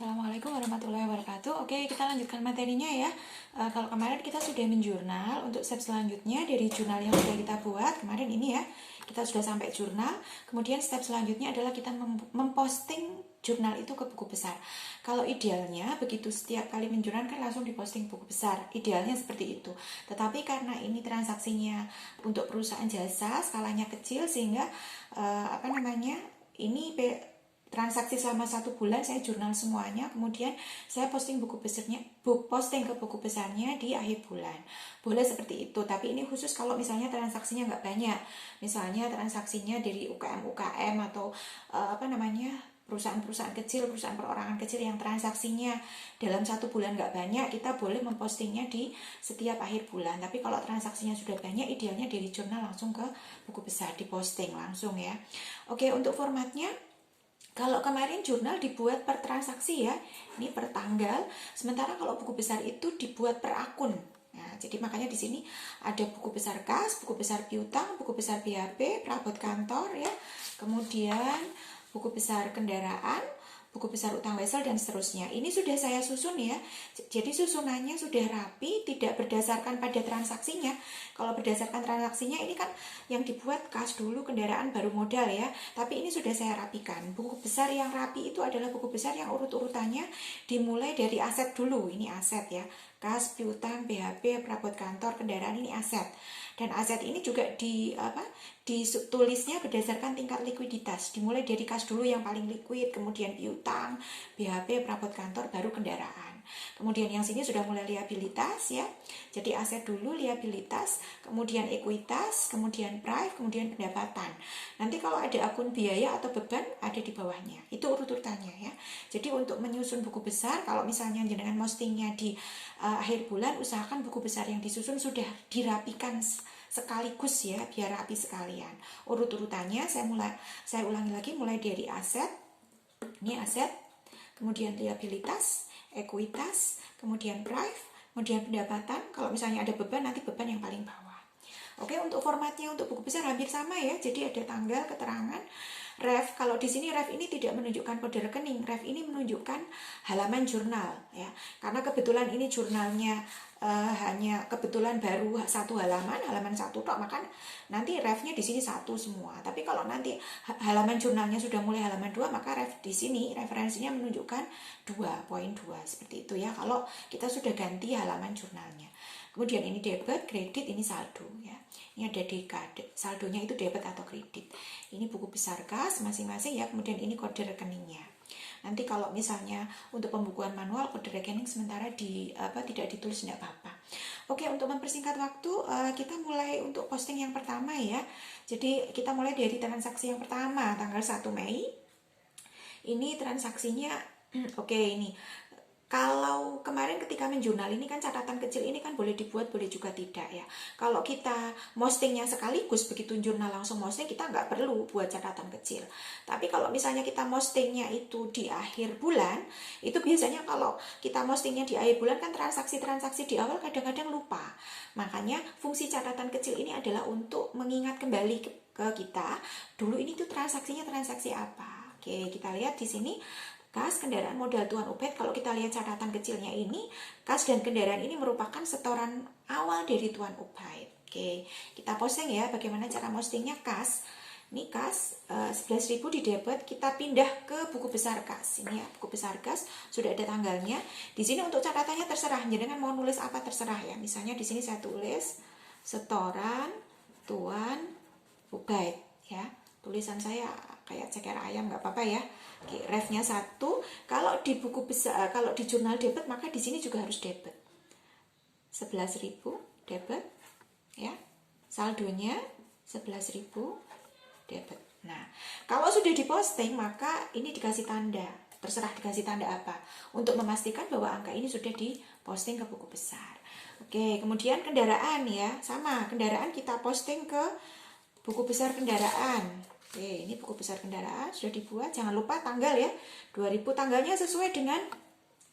Assalamualaikum warahmatullahi wabarakatuh. Oke, kita lanjutkan materinya ya. Kalau kemarin kita sudah menjurnal, untuk step selanjutnya dari jurnal yang sudah kita buat kemarin ini ya, kita sudah sampai jurnal. Kemudian step selanjutnya adalah kita memposting jurnal itu ke buku besar. Kalau idealnya begitu setiap kali menjurnal kan langsung diposting buku besar. Idealnya seperti itu. Tetapi karena ini transaksinya untuk perusahaan jasa, skalanya kecil sehingga ini transaksi selama 1 bulan saya jurnal semuanya, kemudian saya posting posting ke buku besarnya di akhir bulan. Boleh seperti itu, tapi ini khusus kalau misalnya transaksinya nggak banyak, misalnya transaksinya dari UKM atau perusahaan-perusahaan kecil, perusahaan perorangan kecil yang transaksinya dalam 1 bulan nggak banyak, kita boleh mempostingnya di setiap akhir bulan. Tapi kalau transaksinya sudah banyak, idealnya dari jurnal langsung ke buku besar, diposting langsung ya. Oke, untuk formatnya, kalau kemarin jurnal dibuat per transaksi ya, ini per tanggal. Sementara kalau buku besar itu dibuat per akun. Nah, jadi makanya di sini ada buku besar kas, buku besar piutang, buku besar BAP, perabot kantor ya. Kemudian buku besar kendaraan, buku besar utang wesel dan seterusnya. Ini sudah saya susun ya. Jadi susunannya sudah rapi, tidak berdasarkan pada transaksinya. Kalau berdasarkan transaksinya ini kan yang dibuat kas dulu, kendaraan baru modal ya. Tapi ini sudah saya rapikan. Buku besar yang rapi itu adalah buku besar yang urut-urutannya dimulai dari aset dulu. Ini aset ya. Kas, piutang, BHP, perabot kantor, kendaraan, ini aset. Dan aset ini juga ditulisnya berdasarkan tingkat likuiditas. Dimulai dari kas dulu yang paling liquid, kemudian piutang, BHP, perabot kantor, baru kendaraan. Kemudian yang sini sudah mulai liabilitas ya. Jadi aset dulu, liabilitas, kemudian ekuitas, kemudian price, kemudian pendapatan. Nanti kalau ada akun biaya atau beban ada di bawahnya. Itu urut-urutannya ya. Jadi untuk menyusun buku besar, kalau misalnya jenengan postingnya di akhir bulan, usahakan buku besar yang disusun sudah dirapikan sekaligus ya, biar rapi sekalian. Urut-urutannya saya ulangi lagi, mulai dari aset. Ini aset, kemudian liabilitas, ekuitas, kemudian price, kemudian pendapatan. Kalau misalnya ada beban, nanti beban yang paling bawah. Oke, untuk formatnya untuk buku besar hampir sama ya. Jadi ada tanggal, keterangan, ref. Kalau di sini ref ini tidak menunjukkan kode rekening, ref ini menunjukkan halaman jurnal ya. Karena kebetulan ini jurnalnya hanya kebetulan baru 1 halaman 1 tok, maka nanti refnya di sini 1 semua. Tapi kalau nanti halaman jurnalnya sudah mulai halaman 2, maka ref di sini referensinya menunjukkan 2.2 seperti itu ya. Kalau kita sudah ganti halaman jurnalnya. Kemudian ini debit, kredit, ini saldo ya. Ini ada DK, saldonya itu debit atau kredit. Ini buku besar kas masing-masing ya. Kemudian ini kode rekeningnya. Nanti kalau misalnya untuk pembukuan manual, kode rekening sementara tidak ditulis, tidak apa-apa. Oke, untuk mempersingkat waktu, kita mulai untuk posting yang pertama ya. Jadi kita mulai dari transaksi yang pertama, tanggal 1 Mei. Ini transaksinya, oke ini. Kalau kemarin ketika menjurnal ini kan catatan kecil ini kan boleh dibuat, boleh juga tidak ya. Kalau kita postingnya sekaligus, begitu jurnal langsung posting, kita nggak perlu buat catatan kecil. Tapi kalau misalnya kita postingnya itu di akhir bulan, itu biasanya kalau kita postingnya di akhir bulan kan transaksi-transaksi di awal kadang-kadang lupa. Makanya fungsi catatan kecil ini adalah untuk mengingat kembali ke kita, dulu ini tuh transaksinya transaksi apa. Oke, kita lihat di sini. Kas, kendaraan, modal tuan Ubed. Kalau kita lihat catatan kecilnya ini, kas dan kendaraan ini merupakan setoran awal dari tuan Ubed. Oke, kita posting ya bagaimana cara postingnya. Kas, ini kas 11.000 di debit, kita pindah ke buku besar kas. Ini ya, buku besar kas sudah ada tanggalnya. Di sini untuk catatannya terserah, jadi kan mau nulis apa terserah ya. Misalnya di sini saya tulis setoran tuan Ubed ya. Tulisan saya kayak ceker ayam, nggak apa-apa ya. Oke, refnya 1. Kalau di buku besar, kalau di jurnal debit, maka di sini juga harus debit. 11.000 debit ya. Saldonya 11.000 debit. Nah, kalau sudah diposting, maka ini dikasih tanda. Terserah dikasih tanda apa, untuk memastikan bahwa angka ini sudah diposting ke buku besar. Oke, kemudian kendaraan ya, sama, kendaraan kita posting ke buku besar kendaraan. Oke, ini buku besar kendaraan sudah dibuat. Jangan lupa tanggal ya, 2000. Tanggalnya sesuai dengan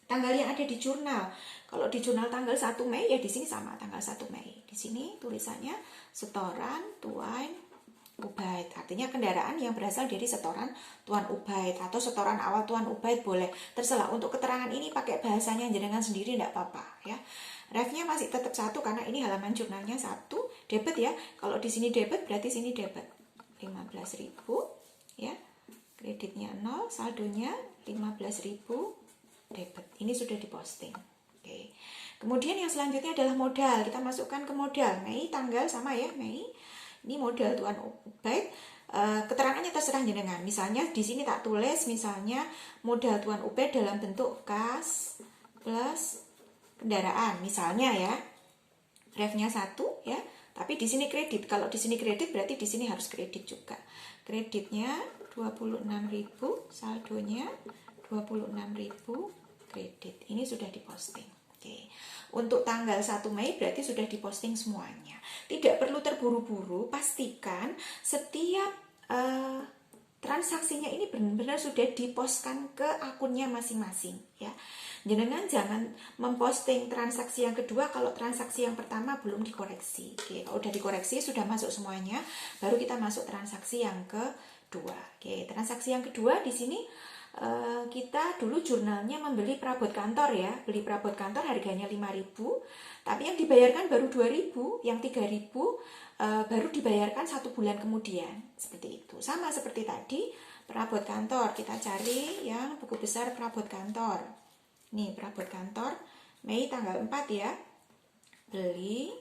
tanggal yang ada di jurnal. Kalau di jurnal tanggal 1 Mei ya di sini sama tanggal 1 Mei. Di sini tulisannya setoran tuan Ubaid. Artinya kendaraan yang berasal dari setoran Tuan Ubaid atau setoran awal Tuan Ubaid boleh. Terserah, untuk keterangan ini pakai bahasanya jenengan sendiri tidak apa-apa ya. Refnya masih tetap 1 karena ini halaman jurnalnya 1, debit ya. Kalau di sini debit berarti sini debit 15.000 ya. Kreditnya 0, saldonya 15.000 debit. Ini sudah diposting. Oke. Kemudian yang selanjutnya adalah modal. Kita masukkan ke modal. Mei tanggal sama ya, Mei. Ini modal Tuan Ubaid. Keterangannya terserah jenengan. Misalnya di sini tak tulis misalnya modal Tuan Ubaid dalam bentuk kas plus kendaraan misalnya ya. Refnya 1 ya. Tapi di sini kredit. Kalau di sini kredit berarti di sini harus kredit juga. Kreditnya 26.000, saldonya 26.000 kredit. Ini sudah diposting. Oke. Untuk tanggal 1 Mei berarti sudah diposting semuanya. Tidak perlu terburu-buru, pastikan setiap transaksinya ini benar-benar sudah dipostkan ke akunnya masing-masing ya. Jangan memposting transaksi yang kedua kalau transaksi yang pertama belum dikoreksi. Oke, kalau udah dikoreksi sudah masuk semuanya, baru kita masuk transaksi yang kedua. Oke, transaksi yang kedua di sini kita dulu jurnalnya membeli perabot kantor ya. Beli perabot kantor harganya 5.000, tapi yang dibayarkan baru 2.000, yang 3.000 baru dibayarkan 1 bulan kemudian. Seperti itu. Sama seperti tadi, perabot kantor. Kita cari yang buku besar perabot kantor. Nih, perabot kantor Mei tanggal 4 ya. Beli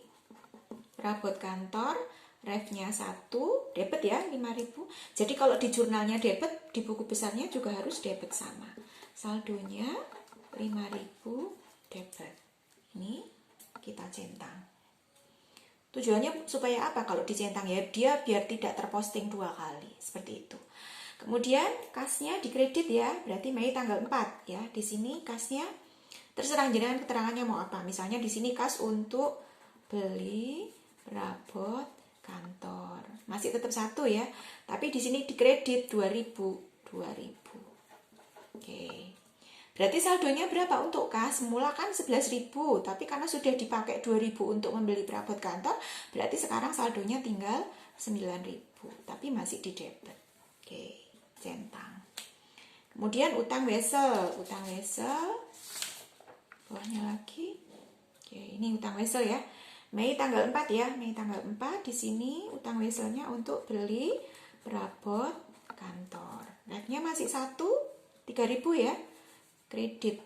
perabot kantor, refnya 1, debit ya 5.000. Jadi kalau di jurnalnya debit, di buku besarnya juga harus debit sama. Saldonya 5.000 debit. Ini kita centang. Tujuannya supaya apa kalau dicentang ya? Dia biar tidak terposting 2 kali. Seperti itu. Kemudian kasnya dikredit ya, berarti Mei tanggal 4 ya. Di sini kasnya terserah jenengan keterangannya mau apa. Misalnya di sini kas untuk beli perabot kantor. Masih tetap 1 ya. Tapi di sini dikredit 2.000. Oke. Berarti saldonya berapa untuk kas? Semula kan 11.000, tapi karena sudah dipakai 2.000 untuk membeli perabot kantor, berarti sekarang saldonya tinggal 9.000, tapi masih di debit. Oke, centang. Kemudian utang wesel, bawahnya lagi. Oke, ini utang wesel ya. Mei tanggal 4 ya, Mei tanggal 4 di sini utang weselnya untuk beli perabot kantor. Refnya masih 1, 3.000 ya. Kredit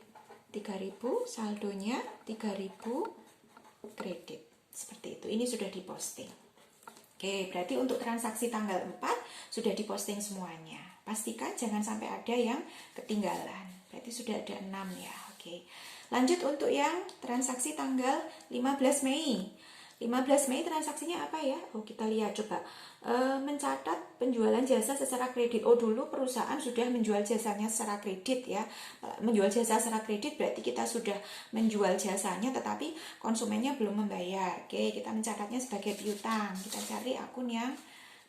3.000, saldonya 3.000 kredit. Seperti itu. Ini sudah diposting. Oke, berarti untuk transaksi tanggal 4 sudah diposting semuanya. Pastikan jangan sampai ada yang ketinggalan. Berarti sudah ada 6 ya. Oke. Lanjut untuk yang transaksi tanggal 15 Mei. 15 Mei transaksinya apa ya? Oh, kita lihat coba. Mencatat penjualan jasa secara kredit. Oh, dulu perusahaan sudah menjual jasanya secara kredit ya. Menjual jasa secara kredit berarti kita sudah menjual jasanya tetapi konsumennya belum membayar. Oke, kita mencatatnya sebagai piutang. Kita cari akun yang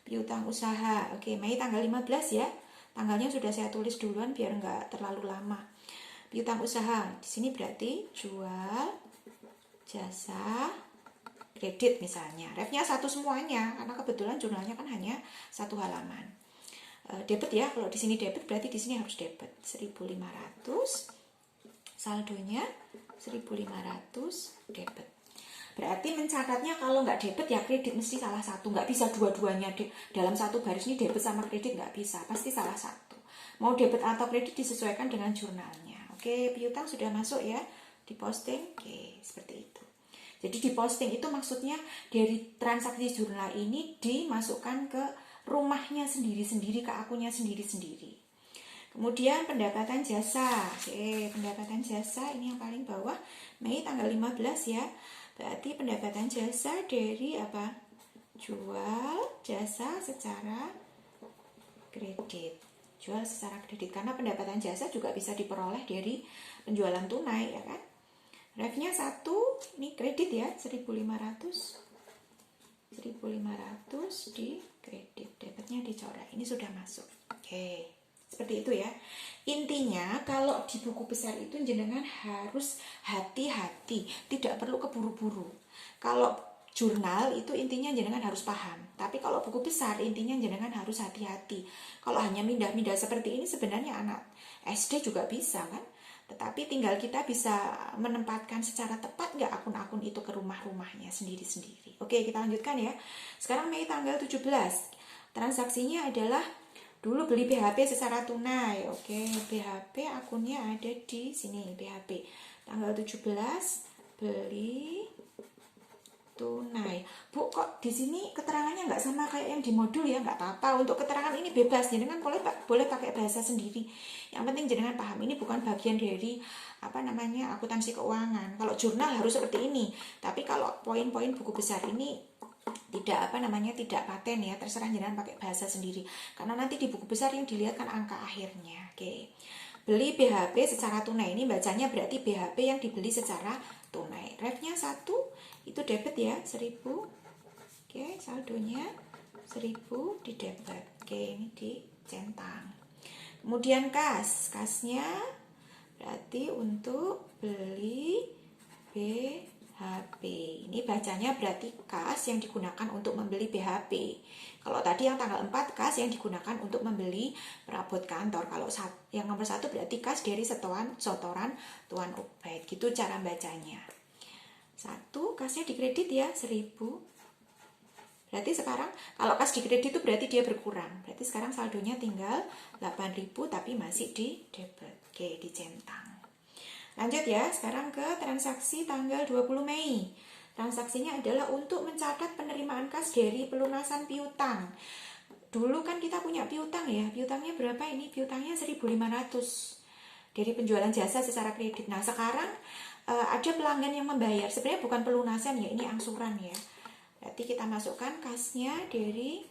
piutang usaha. Oke, Mei tanggal 15 ya. Tanggalnya sudah saya tulis duluan biar nggak terlalu lama. Piutang usaha. Di sini berarti jual jasa kredit misalnya. Refnya 1 semuanya karena kebetulan jurnalnya kan hanya 1 halaman. Debit ya, kalau di sini debit berarti di sini harus debit 1.500. Saldonya 1.500 debit. Berarti mencatatnya kalau nggak debit ya kredit mesti salah satu. Nggak bisa dua-duanya dalam satu baris ini debit sama kredit nggak bisa. Pasti salah satu. Mau debit atau kredit disesuaikan dengan jurnalnya. Oke, piutang sudah masuk ya. Diposting. Oke, seperti itu. Jadi diposting itu maksudnya dari transaksi jurnal ini dimasukkan ke rumahnya sendiri-sendiri, ke akunnya sendiri-sendiri. Kemudian pendapatan jasa. Oke, pendapatan jasa ini yang paling bawah, Mei tanggal 15 ya. Berarti pendapatan jasa dari apa? Jual jasa secara kredit. Jual secara kredit karena pendapatan jasa juga bisa diperoleh dari penjualan tunai ya kan? Refnya 1, ini kredit ya, 1.500 di kredit, debitnya dicoret, ini sudah masuk. Oke, seperti itu ya. Intinya kalau di buku besar itu jenengan harus hati-hati, tidak perlu keburu-buru. Kalau jurnal itu intinya jenengan harus paham. Tapi kalau buku besar intinya jenengan harus hati-hati. Kalau hanya mindah-mindah seperti ini sebenarnya anak SD juga bisa kan. Tetapi tinggal kita bisa menempatkan secara tepat nggak akun-akun itu ke rumah-rumahnya sendiri-sendiri. Oke, kita lanjutkan ya. Sekarang Mei tanggal 17. Transaksinya adalah dulu beli BHP secara tunai. Oke, BHP akunnya ada di sini, BHP. Tanggal 17 beli tunai. Bu, kok di sini keterangannya nggak sama kayak yang di modul ya? Nggak apa-apa. Untuk keterangan ini bebas, jenengan boleh pakai bahasa sendiri. Yang penting jenengan paham ini bukan bagian dari akuntansi keuangan. Kalau jurnal harus seperti ini. Tapi kalau poin-poin buku besar ini tidak tidak paten ya. Terserah jenengan pakai bahasa sendiri. Karena nanti di buku besar yang dilihat kan angka akhirnya. Oke. Beli BHP secara tunai, ini bacanya berarti BHP yang dibeli secara tunai. Refnya 1 itu debit ya, 1000. Oke, saldonya 1000 di debit. Oke, ini dicentang. Kemudian kasnya berarti untuk beli BHP. Ini bacanya berarti kas yang digunakan untuk membeli BHP. Kalau tadi yang tanggal 4 kas yang digunakan untuk membeli perabot kantor. Kalau yang nomor 1 berarti kas dari setoran Tuan Ubaid. Gitu cara bacanya. 1 kasnya dikredit ya 1000. Berarti sekarang kalau kas dikredit itu berarti dia berkurang. Berarti sekarang saldonya tinggal 8.000 tapi masih di debit. Oke, dicentang. Lanjut ya, sekarang ke transaksi tanggal 20 Mei. Transaksinya adalah untuk mencatat penerimaan kas dari pelunasan piutang. Dulu kan kita punya piutang ya. Piutangnya berapa ini? Piutangnya 1.500 dari penjualan jasa secara kredit. Nah, sekarang ada pelanggan yang membayar. Sebenarnya bukan pelunasan ya, ini angsuran ya. Berarti kita masukkan kasnya dari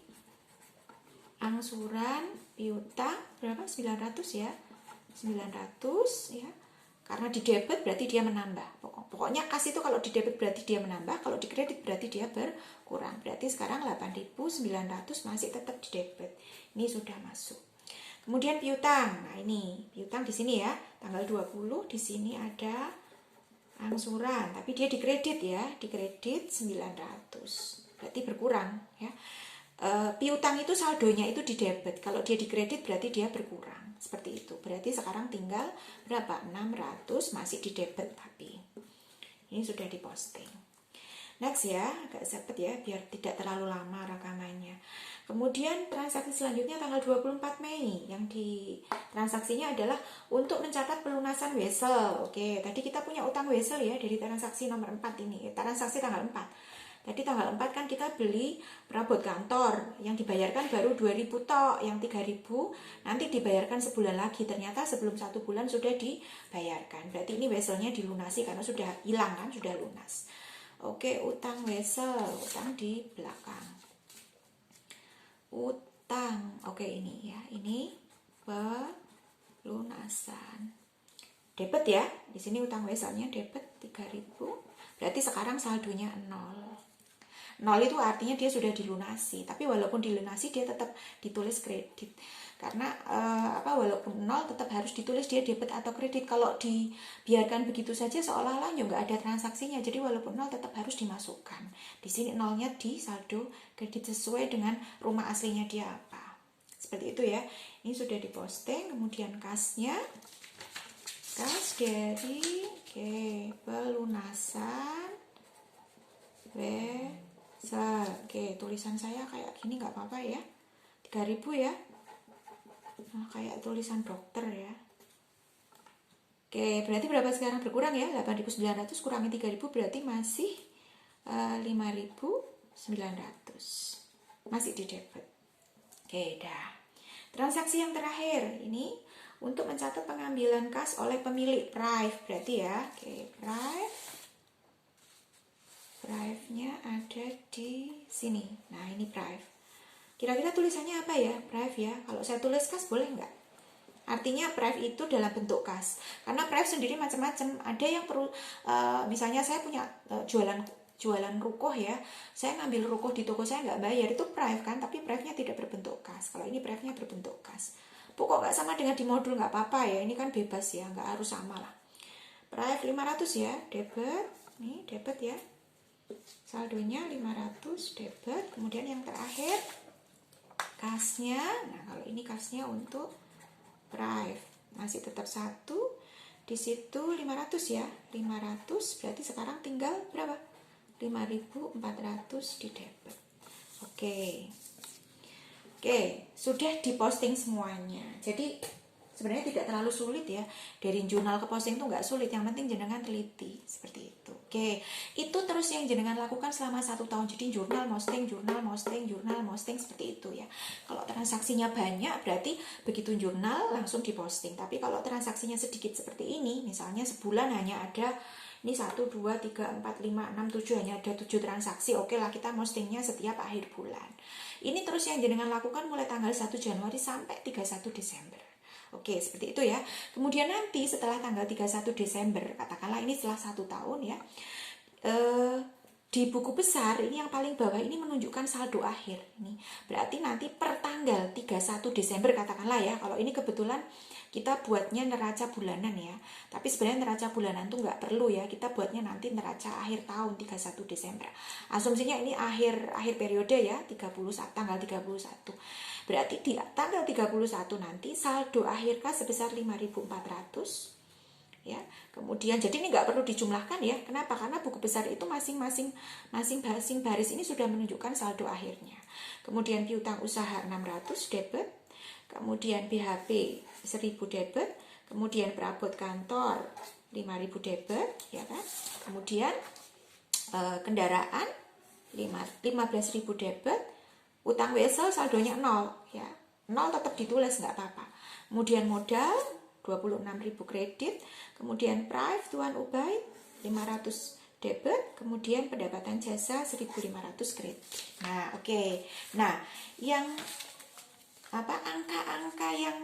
angsuran piutang berapa? 900 ya. 900 ya. Karena di debit berarti dia menambah. Pokoknya kas itu kalau di debit berarti dia menambah, kalau di kredit berarti dia berkurang. Berarti sekarang 8.900 masih tetap di debit. Ini sudah masuk. Kemudian piutang. Nah, ini piutang di sini ya, tanggal 20 di sini ada angsuran, tapi dia di kredit ya, di kredit 900. Berarti berkurang ya. Piutang itu saldonya itu di debit. Kalau dia di kredit berarti dia berkurang. Seperti itu. Berarti sekarang tinggal berapa? 600 masih di debit tapi. Ini sudah diposting. Next ya, agak cepet ya biar tidak terlalu lama rekamannya. Kemudian transaksi selanjutnya tanggal 24 Mei. Yang di transaksinya adalah untuk mencatat pelunasan wesel. Oke, tadi kita punya utang wesel ya dari transaksi nomor 4 ini. Transaksi tanggal 4. Tadi tanggal 4 kan kita beli perabot kantor, yang dibayarkan baru 2.000 tok, yang 3.000 nanti dibayarkan sebulan lagi. Ternyata sebelum 1 bulan sudah dibayarkan. Berarti ini weselnya dilunasi karena sudah hilang kan, sudah lunas. Oke, utang wesel, utang di belakang. Utang, oke ini ya, ini pelunasan. Debit ya, di sini utang weselnya debit 3.000. Berarti sekarang saldonya 0. 0 itu artinya dia sudah dilunasi, tapi walaupun dilunasi dia tetap ditulis kredit. Karena walaupun 0 tetap harus ditulis dia debit atau kredit. Kalau dibiarkan begitu saja seolah-olah nggak ada transaksinya. Jadi walaupun 0 tetap harus dimasukkan. Di sini 0-nya di saldo kredit sesuai dengan rumah aslinya dia apa. Seperti itu ya. Ini sudah diposting. Kemudian kasnya, kas dari pelunasan Oke, tulisan saya kayak gini nggak apa-apa ya. 3.000 ya. Nah, kayak tulisan dokter ya. Oke, berarti berapa sekarang berkurang ya? 8.900 kurangi 3.000 berarti masih 5.900. Masih di debit. Oke, dah. Transaksi yang terakhir ini untuk mencatat pengambilan kas oleh pemilik prive berarti ya. Oke, prive-nya ada di sini. Nah, ini prive. Kira-kira tulisannya apa ya? Prive ya. Kalau saya tulis kas boleh nggak? Artinya prive itu dalam bentuk kas. Karena prive sendiri macam-macam. Ada yang perlu, misalnya saya punya jualan rukoh ya. Saya ngambil rukoh di toko saya nggak bayar, itu prive kan. Tapi prive-nya tidak berbentuk kas. Kalau ini prive-nya berbentuk kas. Pokok nggak sama dengan di modul nggak apa-apa ya. Ini kan bebas ya, nggak harus sama lah. Prive 500 ya, debit. Nih debit ya. saldonya 500 debit. Kemudian yang terakhir kasnya. Nah, kalau ini kasnya untuk Prive masih tetap 1. Di situ 500 ya. 500 berarti sekarang tinggal berapa? 5.400 di debit. Oke. Oke, sudah diposting semuanya. Jadi sebenarnya tidak terlalu sulit ya. Dari jurnal ke posting itu nggak sulit. Yang penting jenengan teliti seperti itu. Oke, itu terus yang jenengan lakukan selama 1 tahun. Jadi jurnal posting, jurnal posting, jurnal posting seperti itu ya. Kalau transaksinya banyak berarti begitu jurnal langsung diposting. Tapi kalau transaksinya sedikit seperti ini, misalnya sebulan hanya ada ini 1, 2, 3, 4, 5, 6, 7 hanya ada 7 transaksi. Oke lah, kita postingnya setiap akhir bulan. Ini terus yang jenengan lakukan mulai tanggal 1 Januari sampai 31 Desember. Oke, seperti itu ya. Kemudian nanti setelah tanggal 31 Desember, katakanlah ini setelah 1 tahun ya. Di buku besar ini yang paling bawah ini menunjukkan saldo akhir. Ini berarti nanti per tanggal 31 Desember katakanlah ya. Kalau ini kebetulan kita buatnya neraca bulanan ya. Tapi sebenarnya neraca bulanan tuh nggak perlu ya. Kita buatnya nanti neraca akhir tahun 31 Desember. Asumsinya ini akhir periode ya, 31 tanggal 31. Berarti di tanggal 31 nanti saldo akhir kas sebesar 5.400 ya. Kemudian jadi ini nggak perlu dijumlahkan ya. Kenapa? Karena buku besar itu masing-masing baris ini sudah menunjukkan saldo akhirnya. Kemudian piutang usaha 600 debit, kemudian BHP 1.000 debit, kemudian perabot kantor 5.000 debit ya kan. Kemudian kendaraan 15.000 debit, utang wesel saldonya 0 ya. 0 tetap ditulis nggak apa-apa. Kemudian modal 26.000 kredit, kemudian Prive Tuan Ubaid 500 debit, kemudian pendapatan jasa 1.500 kredit. Nah, oke. Nah, yang angka-angka yang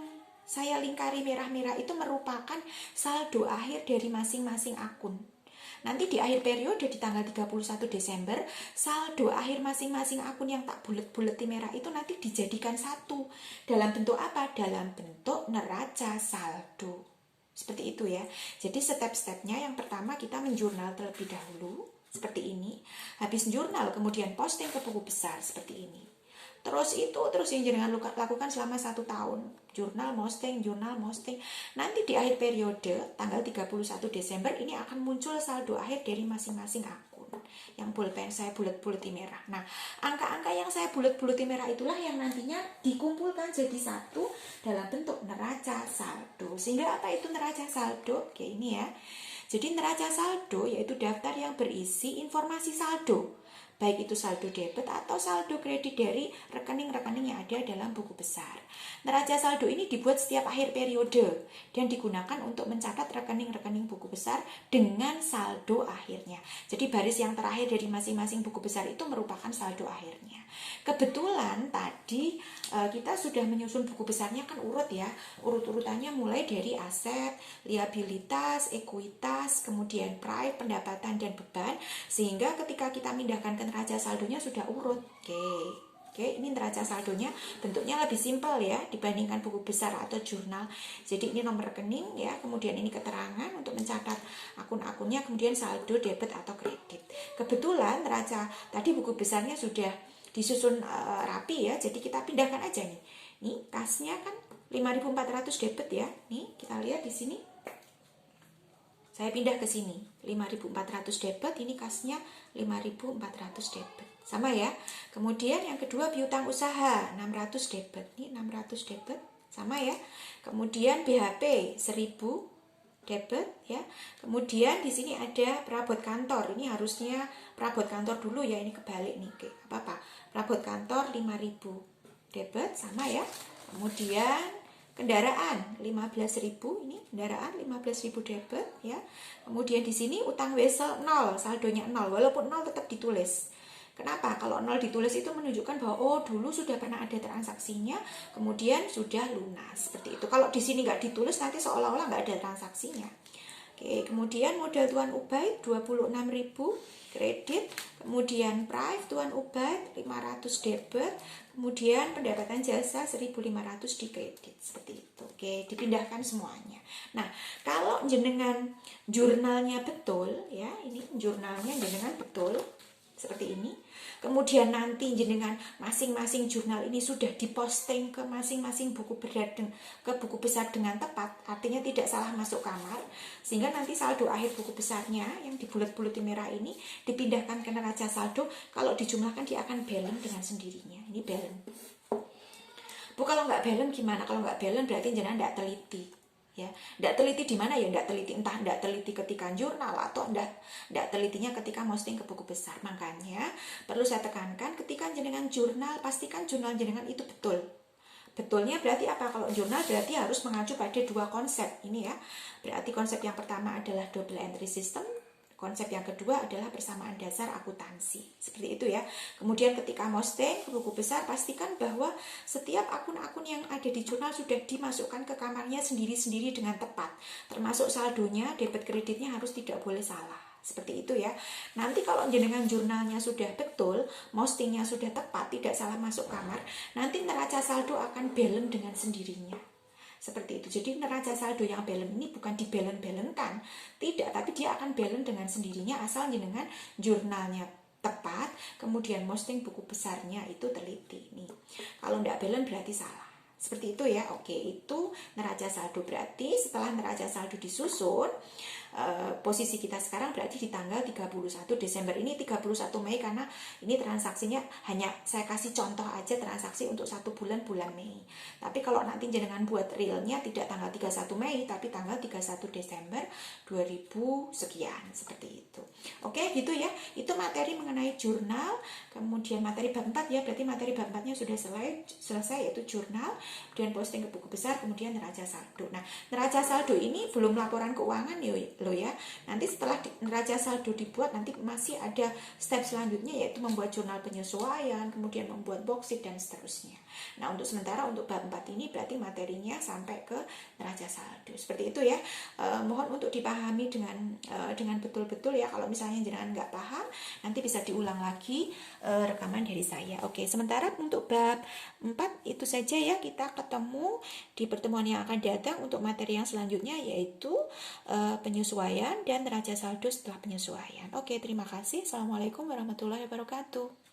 saya lingkari merah-merah itu merupakan saldo akhir dari masing-masing akun. Nanti di akhir periode di tanggal 31 Desember, saldo akhir masing-masing akun yang tak bulet-bulet di merah itu nanti dijadikan satu. Dalam bentuk apa? Dalam bentuk neraca saldo. Seperti itu ya. Jadi step-stepnya yang pertama kita menjurnal terlebih dahulu. Seperti ini. Habis jurnal kemudian posting ke buku besar seperti ini. Terus yang jenengan lakukan selama 1 tahun. Jurnal posting. Nanti di akhir periode tanggal 31 Desember ini akan muncul saldo akhir dari masing-masing akun. Yang pulpen saya bulet-buleti merah. Nah, angka-angka yang saya bulet-buleti merah itulah yang nantinya dikumpulkan jadi satu dalam bentuk neraca saldo. Sehingga apa itu neraca saldo? Oke, ini ya. Jadi neraca saldo yaitu daftar yang berisi informasi saldo. Baik itu saldo debit atau saldo kredit dari rekening-rekening yang ada dalam buku besar. Neraca saldo ini dibuat setiap akhir periode dan digunakan untuk mencatat rekening-rekening buku besar dengan saldo akhirnya. Jadi baris yang terakhir dari masing-masing buku besar itu merupakan saldo akhirnya. Kebetulan tadi kita sudah menyusun buku besarnya kan urut ya. Urut-urutannya mulai dari aset, liabilitas, ekuitas, kemudian Prive, pendapatan dan beban. Sehingga ketika kita pindahkan ke neraca saldonya sudah urut. Oke, ini neraca saldonya bentuknya lebih simpel ya dibandingkan buku besar atau jurnal. Jadi ini nomor rekening ya, kemudian ini keterangan untuk mencatat akun-akunnya, kemudian saldo debit atau kredit. Kebetulan neraca tadi buku besarnya sudah disusun rapi ya, jadi kita pindahkan aja nih. Nih kasnya kan 5.400 debit ya. Nih kita lihat di sini. Saya pindah ke sini. 5.400 debit, ini kasnya 5.400 debit. Sama ya. Kemudian yang kedua piutang usaha 600 debit. Ini 600 debit. Sama ya. Kemudian BHP 1.000 debit ya. Kemudian di sini ada perabot kantor. Ini harusnya perabot kantor dulu ya, ini kebalik nih. Oke, apa-apa. Perabot kantor 5.000 debit sama ya. Kemudian kendaraan 15.000, ini kendaraan 15.000 debit ya. Kemudian di sini utang wesel 0, saldonya 0, walaupun 0 tetap ditulis. Kenapa? Kalau 0 ditulis itu menunjukkan bahwa oh dulu sudah pernah ada transaksinya, kemudian sudah lunas. Seperti itu. Kalau di sini nggak ditulis nanti seolah-olah nggak ada transaksinya. Oke, kemudian modal Tuan Ubaid 26.000 kredit, kemudian Prive Tuan Ubaid 500 debit, kemudian pendapatan jasa 1.500 di kredit. Seperti itu. Oke, dipindahkan semuanya. Nah, kalau jenengan jurnalnya betul ya, ini jurnalnya jenengan betul. seperti ini. Kemudian nanti jenengan masing-masing jurnal ini sudah diposting ke masing-masing buku berat ke buku besar dengan tepat, artinya tidak salah masuk kamar, sehingga nanti saldo akhir buku besarnya yang dibulat-bulatin merah ini dipindahkan ke neraca saldo. Kalau dijumlahkan dia akan balance dengan sendirinya. Ini balance. Bu, kalau nggak balance gimana? Kalau nggak balance berarti jenengan nggak teliti. Ya, nggak teliti di mana ya? Nggak teliti, entah nggak teliti ketika jurnal atau nggak telitinya ketika posting ke buku besar. Makanya perlu saya tekankan, ketika jenengan jurnal, pastikan jurnal jenengan itu betul. Betulnya berarti apa? Kalau jurnal berarti harus mengacu pada dua konsep ini ya. Berarti konsep yang pertama adalah double entry system. Konsep yang kedua adalah persamaan dasar akuntansi. Seperti itu ya. Kemudian ketika posting ke buku besar, pastikan bahwa setiap akun-akun yang ada di jurnal sudah dimasukkan ke kamarnya sendiri-sendiri dengan tepat. Termasuk saldonya, debit kreditnya harus tidak boleh salah. Seperti itu ya. Nanti kalau jenengan jurnalnya sudah betul, postingnya sudah tepat, tidak salah masuk kamar, nanti neraca saldo akan balance dengan sendirinya. Seperti itu. Jadi neraca saldo yang balance ini bukan dibalance-balenkan, tidak, tapi dia akan balance dengan sendirinya asal jenengan jurnalnya tepat, kemudian posting buku besarnya itu teliti. Nih, kalau tidak balance berarti salah. Seperti itu ya. Oke, itu neraca saldo. Berarti setelah neraca saldo disusun, posisi kita sekarang berarti di tanggal 31 Desember ini 31 Mei, karena ini transaksinya hanya saya kasih contoh aja transaksi untuk 1 bulan Mei. Tapi kalau nanti jenengan buat realnya tidak tanggal 31 Mei tapi tanggal 31 Desember 2000 sekian, seperti itu. Oke, gitu ya. Itu materi mengenai jurnal. Kemudian materi bab 4 ya, berarti materi bab 4-nya sudah selesai yaitu jurnal, kemudian posting ke buku besar, kemudian neraca saldo. Nah, neraca saldo ini belum laporan keuangan ya. Nanti setelah neraca saldo dibuat, nanti masih ada step selanjutnya yaitu membuat jurnal penyesuaian, kemudian membuat boxsheet dan seterusnya. Nah, untuk sementara untuk bab 4 ini berarti materinya sampai ke neraca saldo. Seperti itu ya. Mohon untuk dipahami dengan betul-betul ya. Kalau misalnya jangan nggak paham, nanti bisa diulang lagi rekaman dari saya. Oke, sementara untuk bab 4 itu saja ya. Kita ketemu di pertemuan yang akan datang untuk materi yang selanjutnya yaitu penyesuaian dan neraca saldo setelah penyesuaian. Oke, terima kasih. Assalamualaikum warahmatullahi wabarakatuh.